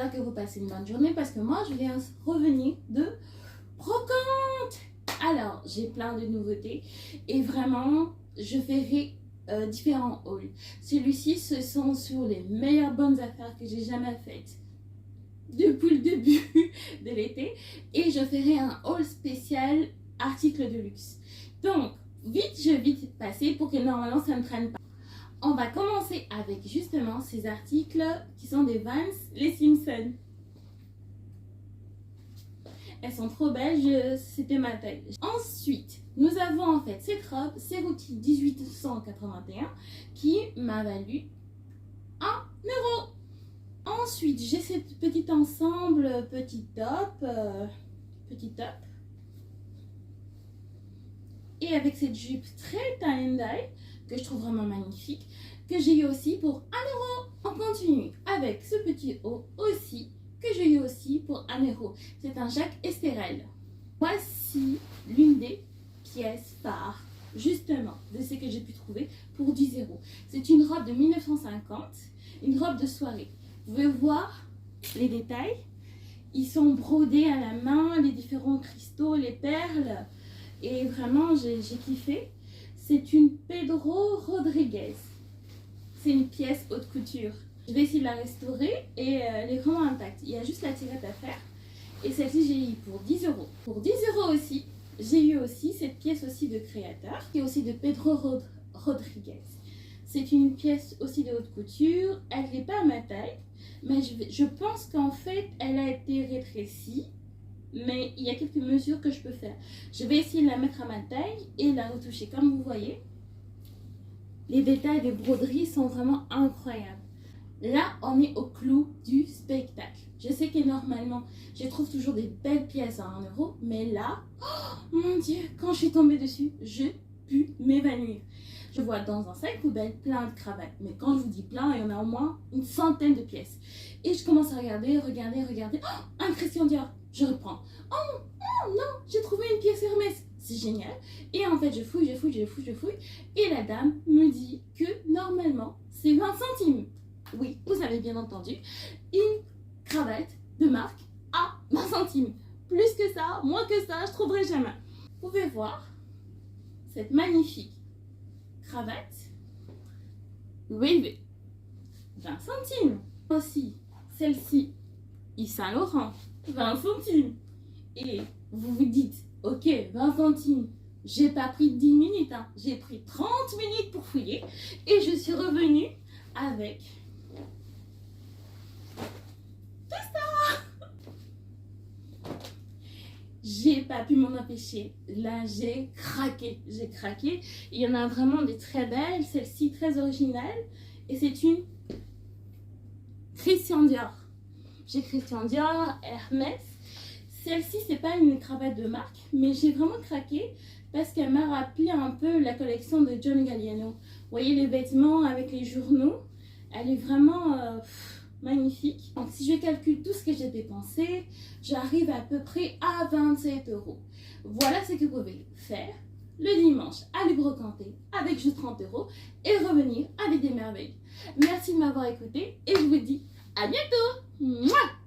j'espère que vous passez une bonne journée parce que moi, je viens revenir de brocante. Alors, j'ai plein de nouveautés et vraiment, je ferai différents hauls. Celui-ci, ce sont sur les meilleures bonnes affaires que j'ai jamais faites depuis le début de l'été et je ferai un haul spécial articles de luxe. Donc, je vais vite passer pour que normalement ça ne traîne pas. On va commencer avec justement ces articles qui sont des Vans les Simpsons. Elles sont trop belles, c'était ma taille. Ensuite, nous avons en fait cette robe Cerruti 1881 qui m'a valu 1 euro. Ensuite, j'ai cette petite ensemble, petit top. Et avec cette jupe très tie-and-dye que je trouve vraiment magnifique, que j'ai eu aussi pour 1 euro. On continue avec ce petit haut aussi, que j'ai eu aussi pour 1 euro. C'est un Jacques Esterel. Voici l'une des pièces phares, justement, de ce que j'ai pu trouver pour 10 euros. C'est une robe de 1950, une robe de soirée. Vous pouvez voir les détails. Ils sont brodés à la main, les différents cristaux, les perles. Et vraiment, j'ai kiffé. C'est une Pedro Rodriguez. C'est une pièce haute couture. Je vais essayer de la restaurer et elle est vraiment intacte. Il y a juste la tirette à faire. Et celle-ci, j'ai eu pour 10 euros. Pour 10 euros aussi, j'ai eu aussi cette pièce aussi de créateur, qui est aussi de Pedro Rodriguez. C'est une pièce aussi de haute couture. Elle n'est pas à ma taille, mais je pense qu'en fait, elle a été rétrécie. Mais il y a quelques mesures que je peux faire. Je vais essayer de la mettre à ma taille et la retoucher. Comme vous voyez, les détails des broderies sont vraiment incroyables. Là, on est au clou du spectacle. Je sais que normalement, je trouve toujours des belles pièces à 1 euro. Mais là, oh mon Dieu, quand je suis tombée dessus, je pus m'évanouir. Je vois dans un sac poubelle plein de cravates. Mais quand je vous dis plein, il y en a au moins une centaine de pièces. Et je commence à regarder. Oh, un Christian Dior. Je reprends. Oh non, j'ai trouvé une pièce Hermès. C'est génial. Et en fait, je fouille. Et la dame me dit que normalement, c'est 20 centimes. Oui, vous avez bien entendu. Une cravate de marque à 20 centimes. Plus que ça, moins que ça, je trouverai jamais. Vous pouvez voir cette magnifique cravate Louis V. 20 centimes. Aussi, celle-ci, Yves Saint Laurent. 20 centimes. Et vous vous dites, ok, 20 centimes, j'ai pas pris 10 minutes, hein. J'ai pris 30 minutes pour fouiller. Et je suis revenue avec tout ça. J'ai pas pu m'en empêcher. Là, j'ai craqué. Il y en a vraiment des très belles. Celle-ci, très originale. Et c'est une Christian Dior. J'ai Christian Dior, Hermès. Celle-ci, c'est pas une cravate de marque, mais j'ai vraiment craqué parce qu'elle m'a rappelé un peu la collection de John Galliano. Vous voyez les vêtements avec les journaux. Elle est vraiment magnifique. Donc, si je calcule tout ce que j'ai dépensé, j'arrive à peu près à 27 euros. Voilà ce que vous pouvez faire le dimanche, aller brocanter avec juste 30 euros et revenir avec des merveilles. Merci de m'avoir écouté et je vous dis à bientôt. Mouah!